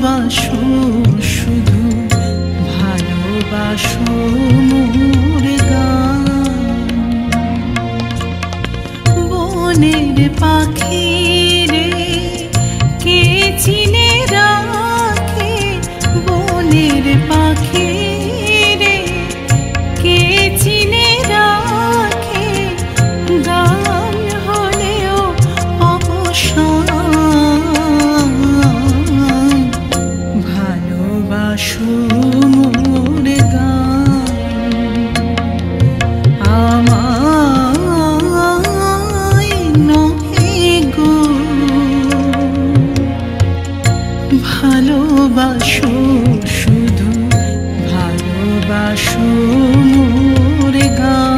ভালোবাসো শুধু ভালোবাসো মোর গান। বনের পাখি রে কে চিনে রাখে, বনের পাখি রে কে চিনে রাখে, গান হলেও অবসান। ভালোবাসো মোর গান, আমায় নহে গো। ভালোবাসো শুধু ভালোবাসো মোর গান।